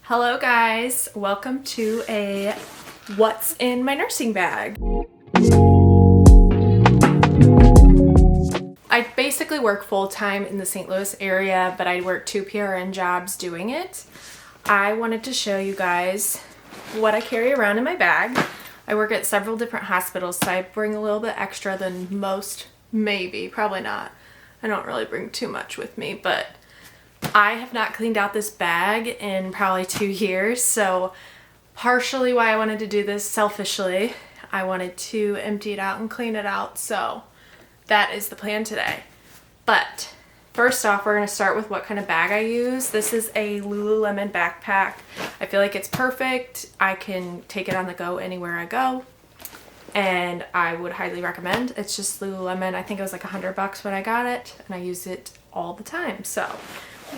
Hello guys, welcome to a What's in My Nursing Bag. I basically work full-time in the St. Louis area, but I work 2 PRN jobs doing it. I wanted to show you guys what I carry around in my bag. I work at several different hospitals, so I bring a little bit extra than most, maybe, probably not. I don't really bring too much with me, but I have not cleaned out this bag in probably 2 years, so partially why I wanted to do this selfishly, I wanted to empty it out and clean it out, so that is the plan today. But first off, we're going to start with what kind of bag I use. This is a Lululemon backpack. I feel like it's perfect. I can take it on the go anywhere I go, and I would highly recommend. It's just Lululemon. I think it was like $100 when I got it, and I use it all the time, so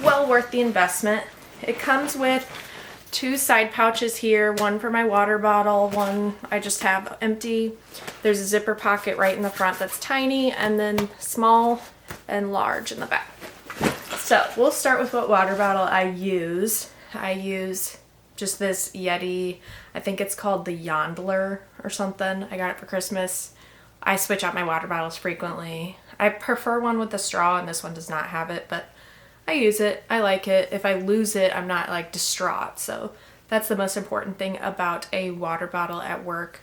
well worth the investment. It comes with 2 side pouches here, one for my water bottle, one I just have empty. There's a zipper pocket right in the front that's tiny, and then small and large in the back. So we'll start with what water bottle I use. I use just this Yeti, I think it's called the Yondler or something. I got it for Christmas. I switch out my water bottles frequently. I prefer one with a straw, and this one does not have it, but I use it. I like it. If I lose it, I'm not like distraught. So that's the most important thing about a water bottle at work,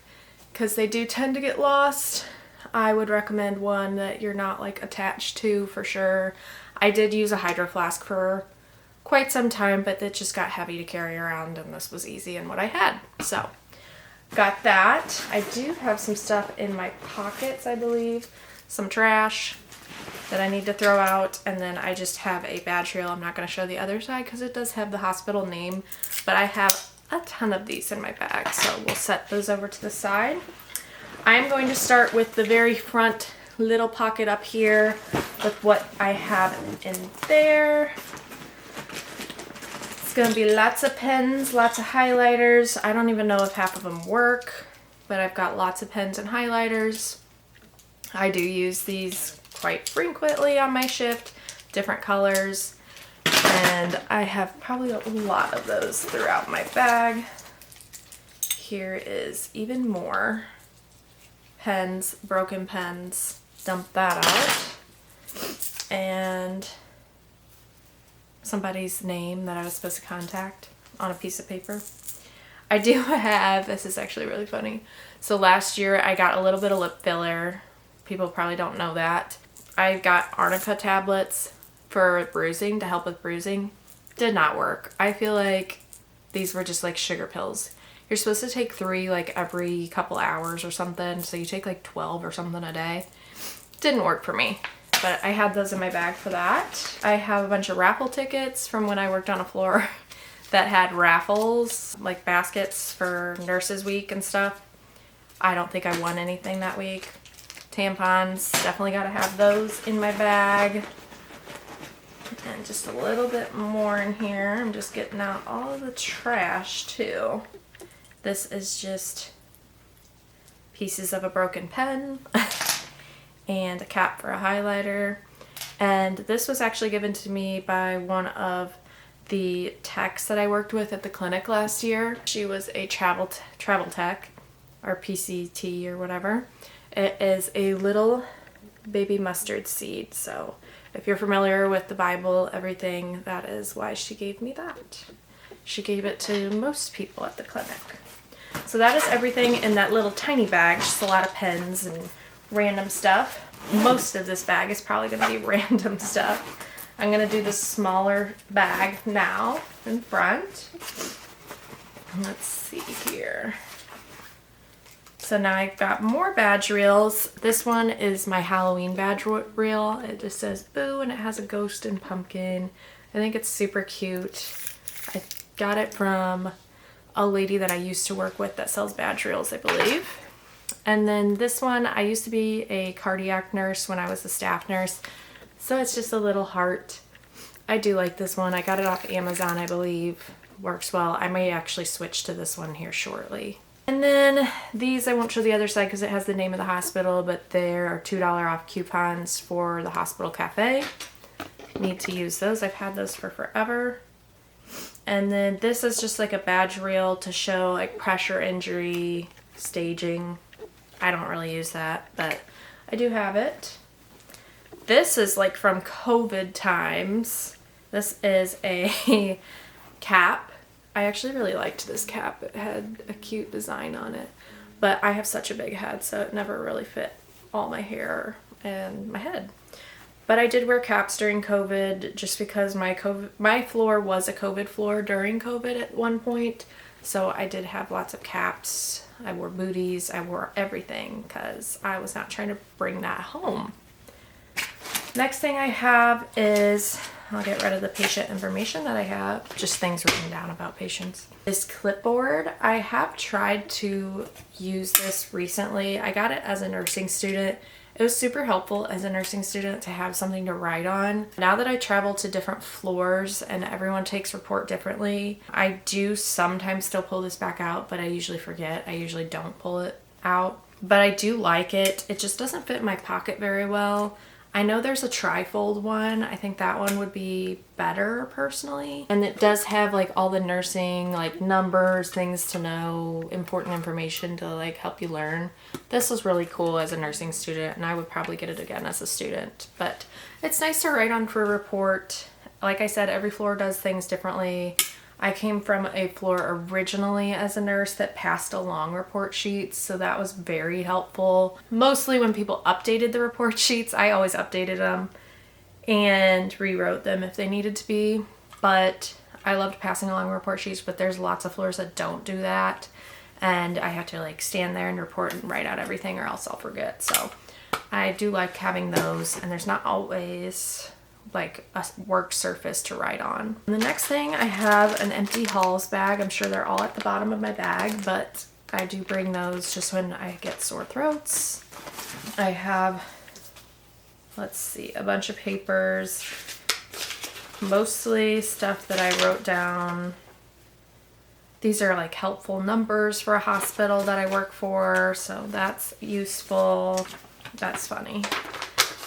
because they do tend to get lost. I would recommend one that you're not like attached to for sure. I did use a Hydro Flask for quite some time, but it just got heavy to carry around, and this was easy in what I had. So got that. I do have some stuff in my pockets, I believe. Some trash that I need to throw out, and then I just have a badge reel. I'm not going to show the other side because it does have the hospital name, but I have a ton of these in my bag, so we'll set those over to the side. I'm going to start with the very front little pocket up here with what I have in there. It's going to be lots of pens, lots of highlighters. I don't even know if half of them work, but I've got lots of pens and highlighters. I do use these quite frequently on my shift, different colors, and I have probably a lot of those throughout my bag. Here is even more pens, broken pens. Dump that out, and somebody's name that I was supposed to contact on a piece of paper. I do have, this is actually really funny, so last year I got a little bit of lip filler. People probably don't know that. I got Arnica tablets for bruising, to help with bruising. Did not work. I feel like these were just like sugar pills. You're supposed to take 3 like every couple hours or something, so you take like 12 or something a day. Didn't work for me, but I had those in my bag for that. I have a bunch of raffle tickets from when I worked on a floor that had raffles, like baskets for Nurses Week and stuff. I don't think I won anything that week. Tampons, definitely got to have those in my bag. And just a little bit more in here. I'm just getting out all of the trash too. This is just pieces of a broken pen and a cap for a highlighter. And this was actually given to me by one of the techs that I worked with at the clinic last year. She was a travel tech, or PCT or whatever. It is a little baby mustard seed, so if you're familiar with the Bible, everything, that is why she gave me that. She gave it to most people at the clinic. So that is everything in that little tiny bag, just a lot of pens and random stuff. Most of this bag is probably going to be random stuff. I'm going to do the smaller bag now in front. Let's see here. So now I've got more badge reels. This one is my Halloween badge reel. It just says boo, and it has a ghost and pumpkin. I think it's super cute. I got it from a lady that I used to work with that sells badge reels, I believe. And then this one, I used to be a cardiac nurse when I was a staff nurse. So it's just a little heart. I do like this one. I got it off Amazon, I believe. Works well. I may actually switch to this one here shortly. And then these, I won't show the other side because it has the name of the hospital, but there are $2 off coupons for the hospital cafe. Need to use those. I've had those for forever. And then this is just like a badge reel to show like pressure injury staging. I don't really use that, but I do have it. This is like from COVID times. This is a cap. I actually really liked this cap. It had a cute design on it, but I have such a big head, so it never really fit all my hair and my head. But I did wear caps during COVID just because my floor was a COVID floor during COVID at one point. So I did have lots of caps. I wore booties. I wore everything because I was not trying to bring that home. Next thing I have is, I'll get rid of the patient information that I have, just things written down about patients. This clipboard, I have tried to use this recently. I got it as a nursing student. It was super helpful as a nursing student to have something to write on. Now that I travel to different floors and everyone takes report differently, I do sometimes still pull this back out, but I usually forget. I usually don't pull it out, but I do like it. It just doesn't fit in my pocket very well. I know there's a trifold one. I think that one would be better personally. And it does have like all the nursing, like numbers, things to know, important information to like help you learn. This was really cool as a nursing student, and I would probably get it again as a student. But it's nice to write on for a report. Like I said, every floor does things differently. I came from a floor originally as a nurse that passed along report sheets, so that was very helpful. Mostly when people updated the report sheets, I always updated them and rewrote them if they needed to be. But I loved passing along report sheets, but there's lots of floors that don't do that. And I have to like stand there and report and write out everything or else I'll forget. So I do like having those, and there's not always like a work surface to write on. And the next thing, I have an empty Halls bag. I'm sure they're all at the bottom of my bag, but I do bring those just when I get sore throats. I have, let's see, a bunch of papers, mostly stuff that I wrote down. These are like helpful numbers for a hospital that I work for, so that's useful. That's funny.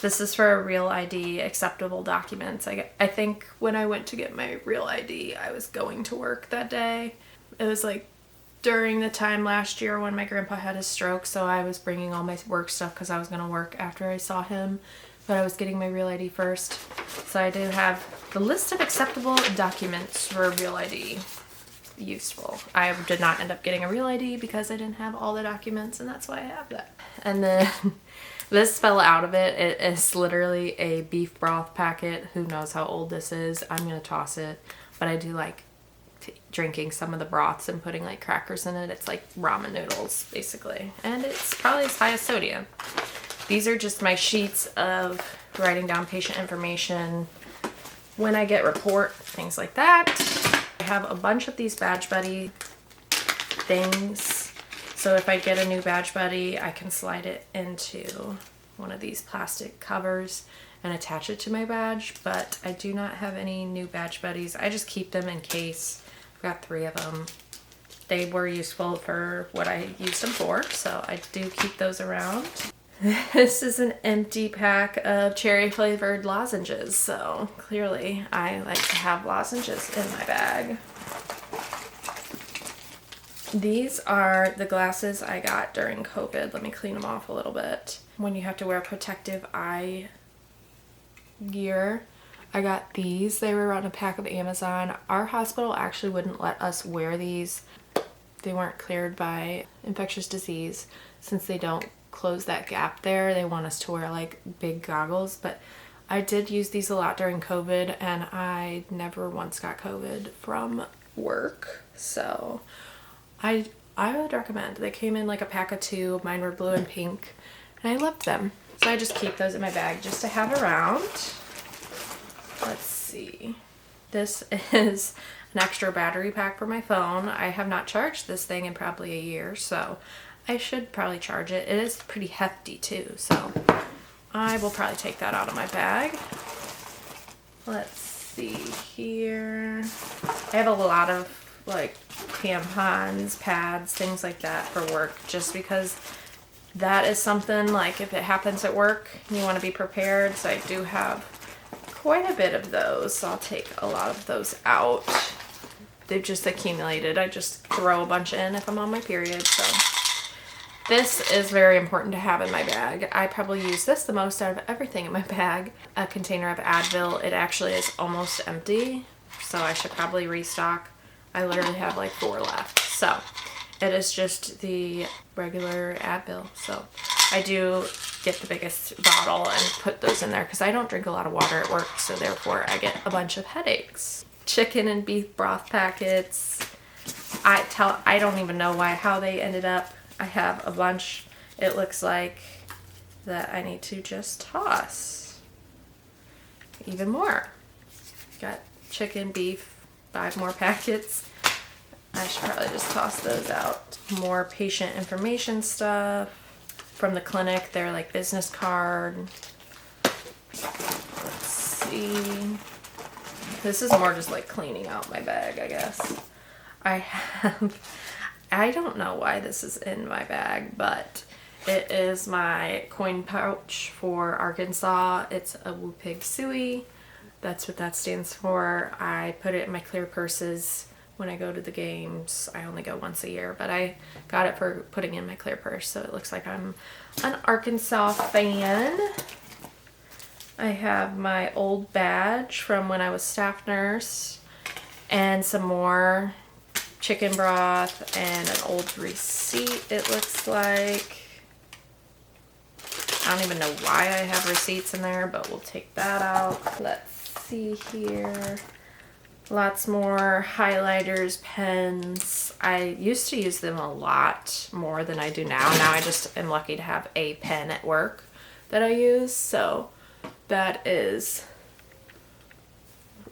This is for a Real ID acceptable documents. I think when I went to get my Real ID, I was going to work that day. It was like during the time last year when my grandpa had his stroke, so I was bringing all my work stuff because I was going to work after I saw him, but I was getting my Real ID first. So I do have the list of acceptable documents for Real ID. Useful. I did not end up getting a Real ID because I didn't have all the documents, and that's why I have that. And then this fell out of it. It is literally a beef broth packet. Who knows how old this is? I'm gonna toss it, but I do like drinking some of the broths and putting like crackers in it. It's like ramen noodles basically, and it's probably as high as sodium. These are just my sheets of writing down patient information when I get report, things like that. I have a bunch of these Badge Buddy things. So if I get a new Badge Buddy, I can slide it into one of these plastic covers and attach it to my badge. But I do not have any new Badge Buddies. I just keep them in case. I've got 3 of them. They were useful for what I used them for, so I do keep those around. This is an empty pack of cherry flavored lozenges, so clearly I like to have lozenges in my bag. These are the glasses I got during COVID. Let me clean them off a little bit. When you have to wear protective eye gear, I got these. They were on a pack of Amazon. Our hospital actually wouldn't let us wear these. They weren't cleared by infectious disease since they don't close that gap there. They want us to wear like big goggles, but I did use these a lot during COVID and I never once got COVID from work, so I would recommend. They came in like a pack of 2. Mine were blue and pink and I loved them, so I just keep those in my bag just to have around. Let's see, this is an extra battery pack for my phone. I have not charged this thing in probably a year, so I should probably charge it. It is pretty hefty too, so I will probably take that out of my bag. Let's see here. I have a lot of like tampons, pads, things like that for work, just because that is something like if it happens at work, you want to be prepared. So I do have quite a bit of those, so I'll take a lot of those out. they've just accumulated. I just throw a bunch in if I'm on my period. So this is very important to have in my bag. I probably use this the most out of everything in my bag. A container of Advil. It actually is almost empty, so I should probably restock. I literally have like 4 left. So it is just the regular Advil. So I do get the biggest bottle and put those in there because I don't drink a lot of water at work, so therefore I get a bunch of headaches. Chicken and beef broth packets. I don't even know how they ended up. I have a bunch. It looks like that I need to just toss even more. Got chicken, beef, 5 more packets. I should probably just toss those out. More patient information stuff from the clinic. They're like business card. Let's see. This is more just like cleaning out my bag, I guess. I don't know why this is in my bag, but it is my coin pouch for Arkansas. It's a Woo Pig Suey. That's what that stands for. I put it in my clear purses when I go to the games. I only go once a year, but I got it for putting in my clear purse, so it looks like I'm an Arkansas fan. I have my old badge from when I was staff nurse and some more chicken broth and an old receipt, it looks like. I don't even know why I have receipts in there, but we'll take that out. Let's see here. Lots more highlighters, pens. I used to use them a lot more than I do now. Now I just am lucky to have a pen at work that I use, so that is,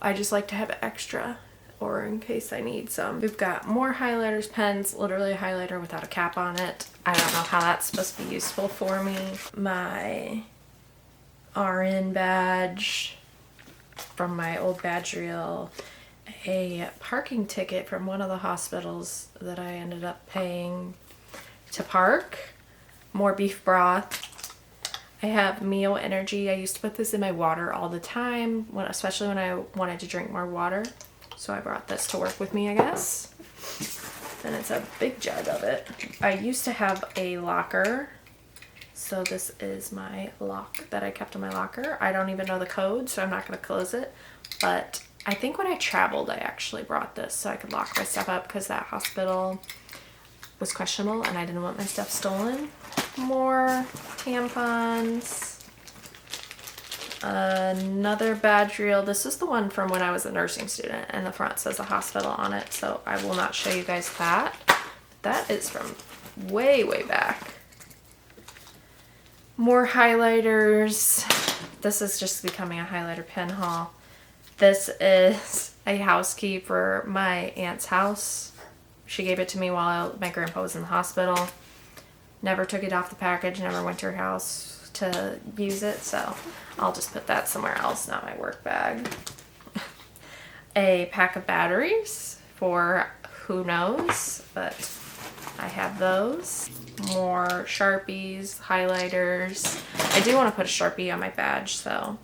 I just like to have extra, or in case I need some. We've got more highlighters, pens, literally a highlighter without a cap on it. I don't know how that's supposed to be useful for me. My RN badge from my old badge reel. A parking ticket from one of the hospitals that I ended up paying to park. More beef broth. I have Mio Energy. I used to put this in my water all the time, especially when I wanted to drink more water. So I brought this to work with me, I guess. And it's a big jug of it. I used to have a locker. So this is my lock that I kept in my locker. I don't even know the code, so I'm not going to close it. But I think when I traveled, I actually brought this so I could lock my stuff up because that hospital was questionable and I didn't want my stuff stolen. More tampons. Another badge reel. This is the one from when I was a nursing student, and the front says a hospital on it, so I will not show you guys that. That is from way, way back. More highlighters. This is just becoming a highlighter pen haul. This is a house key for my aunt's house. She gave it to me while my grandpa was in the hospital. Never took it off the package, never went to her house to use it, so I'll just put that somewhere else, not my work bag. A pack of batteries for who knows, but I have those. More Sharpies, highlighters. I do want to put a Sharpie on my badge, so.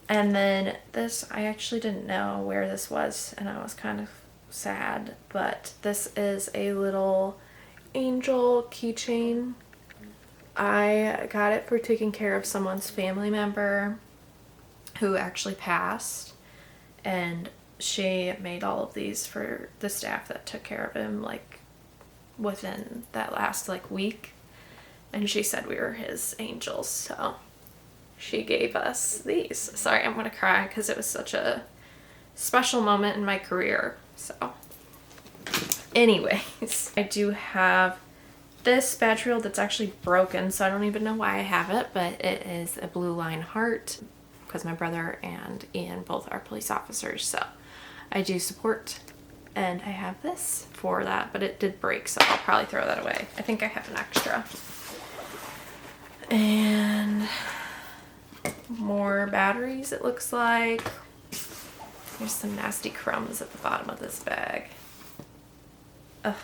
And then this, I actually didn't know where this was, and I was kind of sad, but this is a little angel keychain. I got it for taking care of someone's family member who actually passed, and she made all of these for the staff that took care of him like within that last like week, and she said we were his angels, so she gave us these. Sorry, I'm gonna cry because it was such a special moment in my career. So anyways, I do have this badge reel that's actually broken, so I don't even know why I have it, but it is a Blue Line heart because my brother and Ian both are police officers, so I do support, and I have this for that, but it did break, so I'll probably throw that away. I think I have an extra. And more batteries, it looks like. There's some nasty crumbs at the bottom of this bag. Ugh.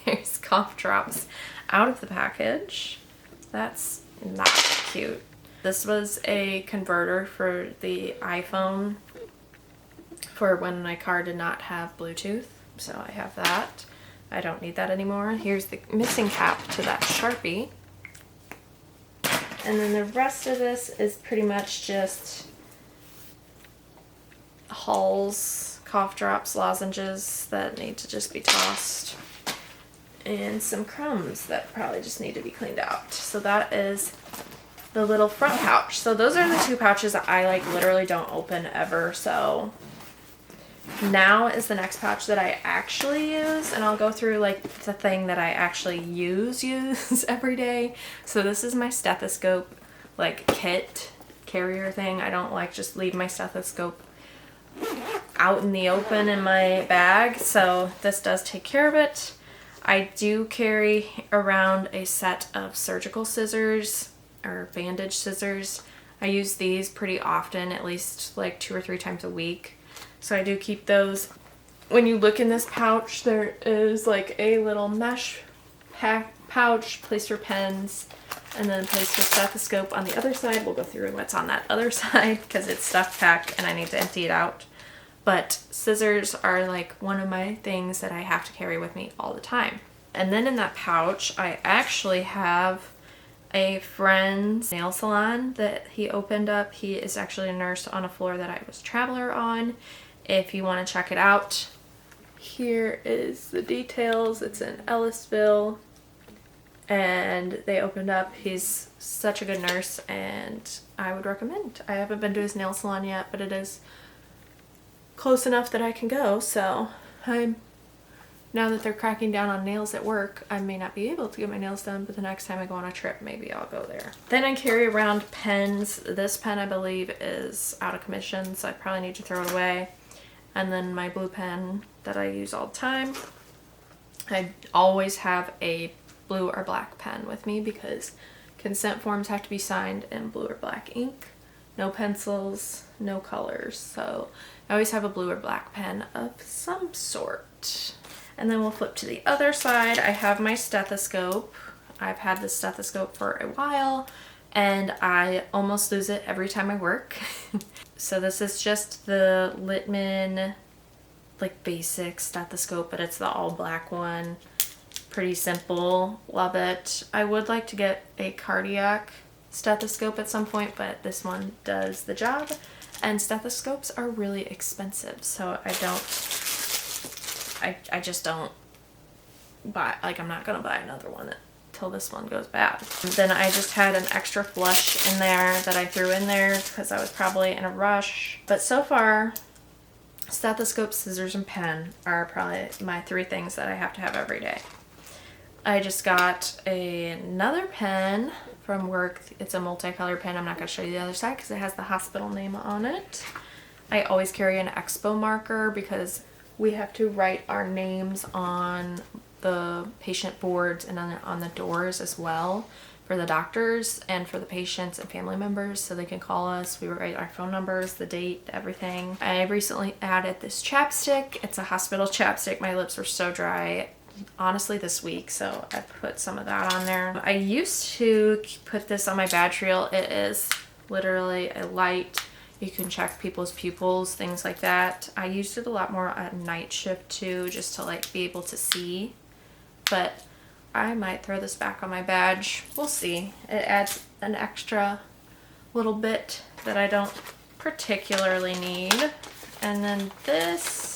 There's cough drops out of the package. That's not cute. This was a converter for the iPhone for when my car did not have Bluetooth. So I have that. I don't need that anymore. Here's the missing cap to that Sharpie. And then the rest of this is pretty much just Halls, cough drops, lozenges that need to just be tossed, and some crumbs that probably just need to be cleaned out. So that is the little front pouch. So those are the two pouches that I like literally don't open ever. So now is the next pouch that I actually use, and I'll go through like the thing that I actually use every day. So this is my stethoscope like kit carrier thing. I don't like just leave my stethoscope out in the open in my bag, so this does take care of it. I do carry around a set of surgical scissors or bandage scissors. I use these pretty often, at least like 2 or 3 times a week. So I do keep those. When you look in this pouch, there is like a little mesh pouch, place for pens, and then place for stethoscope on the other side. We'll go through what's on that other side because it's stuff packed and I need to empty it out. But scissors are like one of my things that I have to carry with me all the time. And then in that pouch, I actually have a friend's nail salon that he opened up. He is actually a nurse on a floor that I was traveler on. If you want to check it out, here is the details. It's in Ellisville, and they opened up. He's such a good nurse, and I would recommend. I haven't been to his nail salon yet, but it is close enough that I can go. So now that they're cracking down on nails at work, I may not be able to get my nails done, but the next time I go on a trip, maybe I'll go there. Then I carry around pens. This pen, I believe, is out of commission, so I probably need to throw it away. And then my blue pen that I use all the time. I always have a blue or black pen with me because consent forms have to be signed in blue or black ink. No pencils, no colors. So I always have a blue or black pen of some sort. And then we'll flip to the other side. I have my stethoscope. I've had this stethoscope for a while and I almost lose it every time I work. So this is just the Littmann like basic stethoscope, but it's the all black one. Pretty simple, love it. I would like to get a cardiac stethoscope at some point, but this one does the job. And stethoscopes are really expensive, so I just don't buy, like I'm not gonna buy another one till this one goes bad. Then I just had an extra flush in there that I threw in there because I was probably in a rush. But so far, stethoscope, scissors, and pen are probably my 3 things that I have to have every day. I just got another pen from work. It's a multicolor pen. I'm not going to show you the other side because it has the hospital name on it. I always carry an expo marker because we have to write our names on the patient boards and on the doors as well for the doctors and for the patients and family members so they can call us. We write our phone numbers, the date, everything. I recently added this chapstick. It's a hospital chapstick. My lips were so dry honestly this week, so I put some of that on there. I used to put this on my badge reel. It is literally a light. You can check people's pupils, things like that. I used it a lot more at night shift too, just to like be able to see, but I might throw this back on my badge. We'll see. It adds an extra little bit that I don't particularly need. And then this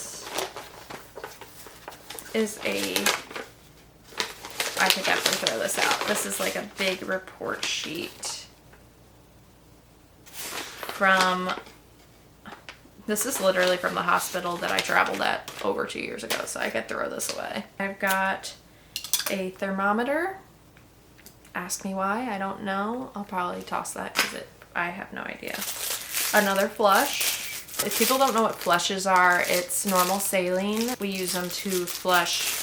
is I think I have to throw this out. This is like a big report sheet this is literally from the hospital that I traveled at over 2 years ago, so I could throw this away. I've got a thermometer. Ask me why, I don't know. I'll probably toss that because I have no idea. Another flush. If people don't know what flushes are, it's normal saline. We use them to flush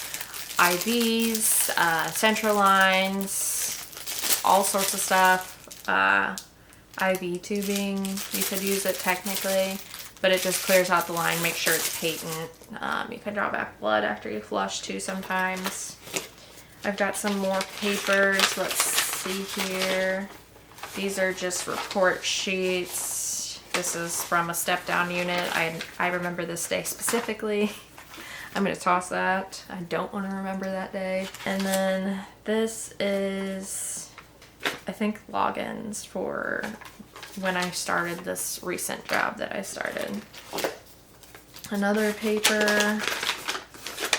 IVs, central lines, all sorts of stuff. IV tubing, you could use it technically, but it just clears out the line, make sure it's patent. You can draw back blood after you flush too sometimes. I've got some more papers. Let's see here. These are just report sheets. This is from a step-down unit. I remember this day specifically. I'm gonna toss that. I don't want to remember that day. And then this is, I think, logins for when I started this recent job that I started. Another paper,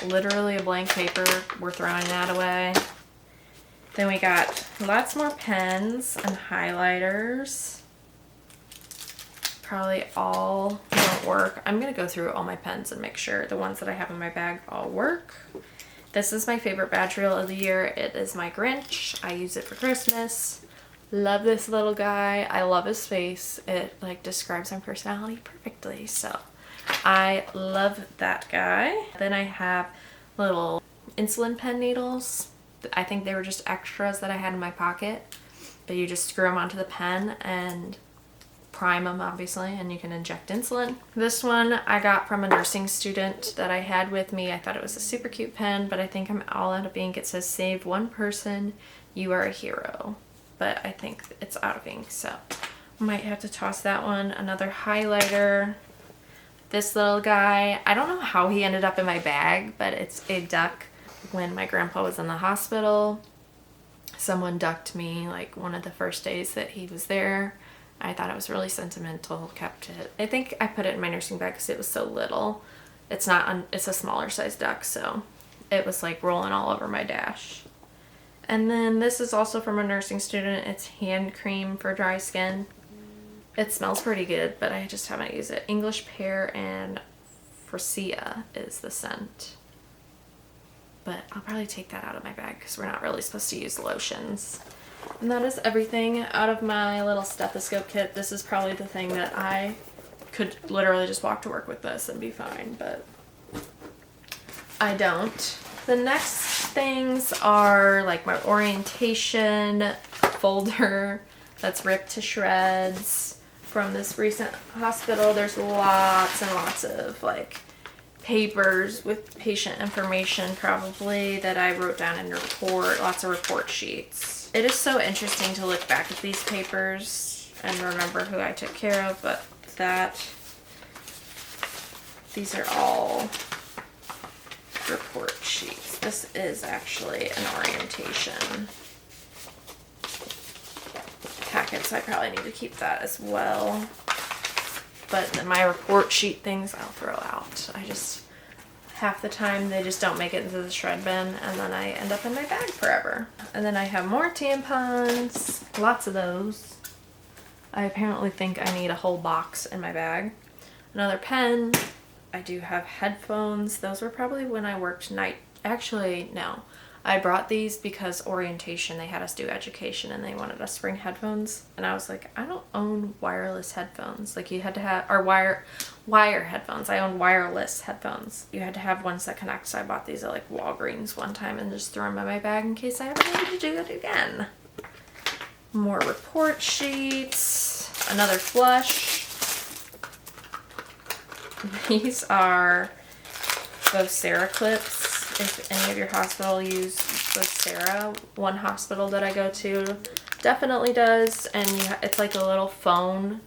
literally a blank paper. We're throwing that away. Then we got lots more pens and highlighters. Probably all won't work. I'm gonna go through all my pens and make sure the ones that I have in my bag all work. This is my favorite badge reel of the year. It is my Grinch. I use it for Christmas. Love this little guy. I love his face. It like describes my personality perfectly. So I love that guy. Then I have little insulin pen needles. I think they were just extras that I had in my pocket, but you just screw them onto the pen and prime them, obviously, and you can inject insulin. This one I got from a nursing student that I had with me. I thought it was a super cute pen, but I think I'm all out of ink. It says save one person, you are a hero, but I think it's out of ink, so might have to toss that one. Another highlighter. This little guy, I don't know how he ended up in my bag, but it's a duck. When my grandpa was in the hospital, someone ducked me like one of the first days that he was there. I thought it was really sentimental, kept it. I think I put it in my nursing bag because it was so little. It's a smaller size duck, so it was like rolling all over my dash. And then this is also from a nursing student. It's hand cream for dry skin. It smells pretty good, but I just haven't used it. English pear and freesia is the scent. But I'll probably take that out of my bag because we're not really supposed to use lotions. And that is everything out of my little stethoscope kit. This is probably the thing that I could literally just walk to work with this and be fine, but I don't. The next things are like my orientation folder that's ripped to shreds from this recent hospital. There's lots and lots of like papers with patient information probably that I wrote down in report, lots of report sheets. It is so interesting to look back at these papers and remember who I took care of, but these are all report sheets. This is actually an orientation packet, so I probably need to keep that as well. But my report sheet things I'll throw out. Half the time they just don't make it into the shred bin, and then I end up in my bag forever. And then I have more tampons, lots of those. I apparently think I need a whole box in my bag. Another pen. I do have headphones. Those were probably when I worked night. Actually, no. I brought these because orientation, they had us do education and they wanted us to bring headphones. And I was like, I don't own wireless headphones. Like you had to have, or wire headphones. I own wireless headphones. You had to have ones that connect. So I bought these at like Walgreens one time and just threw them in my bag in case I ever needed to do it again. More report sheets. Another flush. These are Vocera clips. If any of your hospital use Vocera, one hospital that I go to definitely does, and it's like a little phone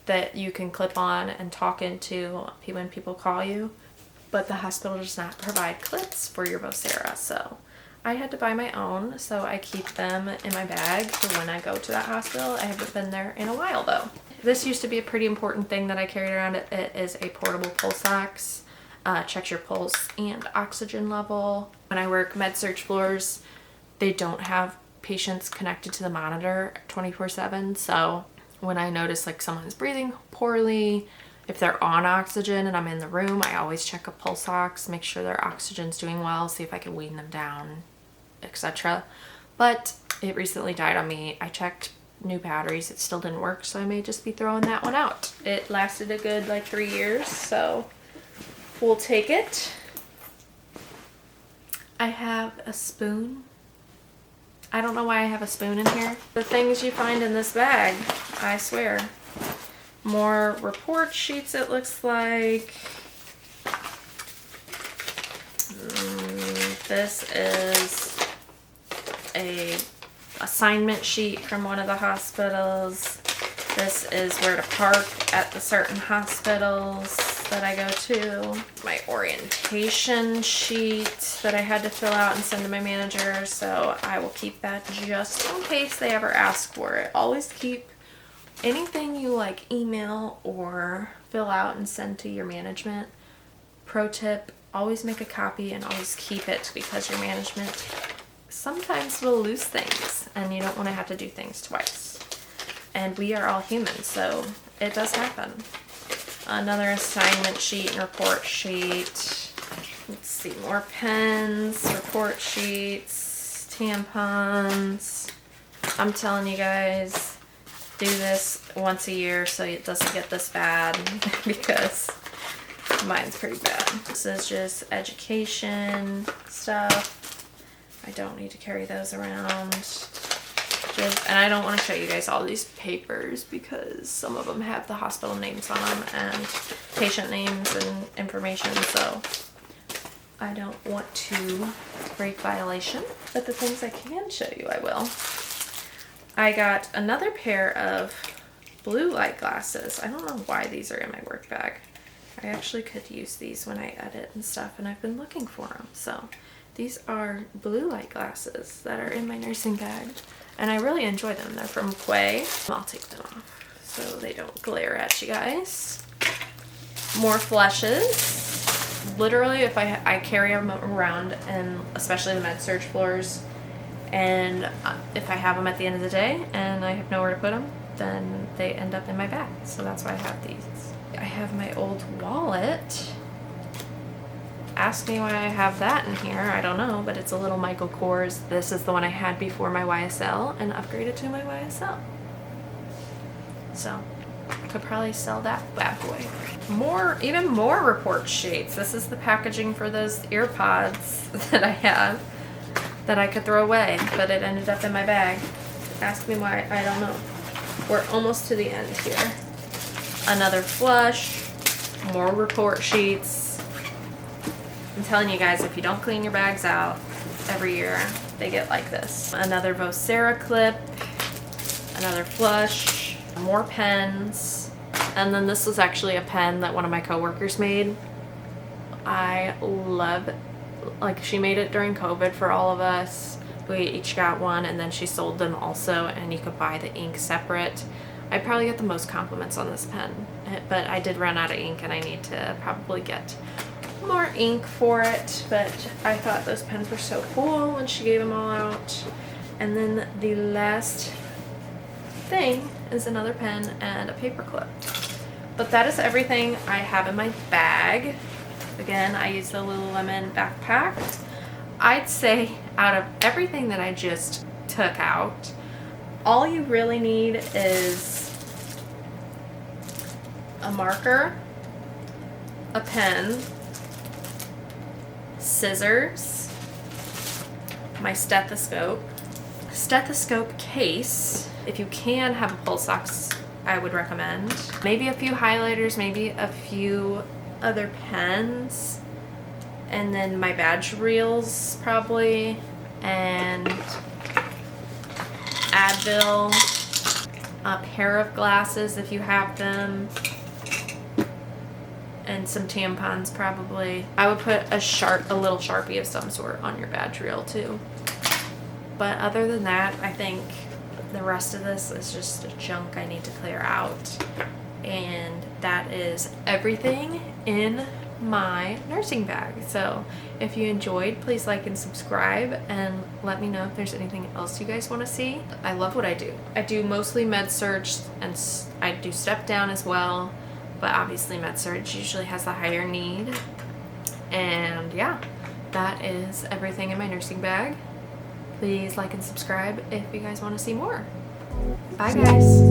that you can clip on and talk into when people call you, but the hospital does not provide clips for your Vocera, so I had to buy my own, so I keep them in my bag for when I go to that hospital. I haven't been there in a while though. This used to be a pretty important thing that I carried around. It is a portable pulse ox. Checks your pulse and oxygen level. When I work med surg floors, they don't have patients connected to the monitor 24/7. So when I notice like someone's breathing poorly, if they're on oxygen and I'm in the room, I always check a pulse ox, make sure their oxygen's doing well, see if I can wean them down, etc. But it recently died on me. I checked new batteries, it still didn't work, so I may just be throwing that one out. It lasted a good like 3 years, so we'll take it. I have a spoon. I don't know why I have a spoon in here. The things you find in this bag, I swear. More report sheets, it looks like. This is a assignment sheet from one of the hospitals. This is where to park at the certain hospitals that I go to. My orientation sheet that I had to fill out and send to my manager, so I will keep that just in case they ever ask for it. Always keep anything you like email or fill out and send to your management. Pro tip, always make a copy and always keep it, because your management sometimes will lose things and you don't want to have to do things twice. And we are all human, so it does happen. Another assignment sheet and report sheet. Let's see, more pens, report sheets, tampons. I'm telling you guys, do this once a year so it doesn't get this bad because mine's pretty bad. This is just education stuff. I don't need to carry those around. And I don't want to show you guys all these papers because some of them have the hospital names on them and patient names and information, so I don't want to break violation. But the things I can show you, I will. I got another pair of blue light glasses. I don't know why these are in my work bag. I actually could use these when I edit and stuff, and I've been looking for them. So these are blue light glasses that are in my nursing bag. And I really enjoy them. They're from Quay. I'll take them off so they don't glare at you guys. More flushes. Literally, if I carry them around, and especially the med surg floors, and if I have them at the end of the day and I have nowhere to put them, then they end up in my bag. So that's why I have these. I have my old wallet. Ask me why I have that in here. I don't know, but it's a little Michael Kors. This is the one I had before my YSL and upgraded to my YSL. So, could probably sell that bad boy. Even more report sheets. This is the packaging for those ear pods that I have that I could throw away, but it ended up in my bag. Ask me why, I don't know. We're almost to the end here. Another flush, more report sheets. I'm telling you guys, if you don't clean your bags out every year, they get like this. Another Vocera clip, another flush, more pens, and then this was actually a pen that one of my coworkers made. I love, like, she made it during COVID for all of us. We each got one, and then she sold them also, and you could buy the ink separate. I probably get the most compliments on this pen, but I did run out of ink and I need to probably get more ink for it, but I thought those pens were so cool when she gave them all out. And then the last thing is another pen and a paper clip. But that is everything I have in my bag. Again, I use the Lululemon backpack. I'd say out of everything that I just took out, all you really need is a marker, a pen, scissors, my stethoscope case. If you can have a pulse ox, I would recommend. Maybe a few highlighters, maybe a few other pens, and then my badge reels probably, and Advil, a pair of glasses if you have them, and some tampons probably. I would put a little Sharpie of some sort on your badge reel too. But other than that, I think the rest of this is just junk I need to clear out. And that is everything in my nursing bag. So if you enjoyed, please like and subscribe, and let me know if there's anything else you guys want to see. I love what I do. I do mostly med surg, and I do step down as well, but obviously med surg usually has the higher need. And yeah, that is everything in my nursing bag. Please like and subscribe if you guys want to see more. Bye guys.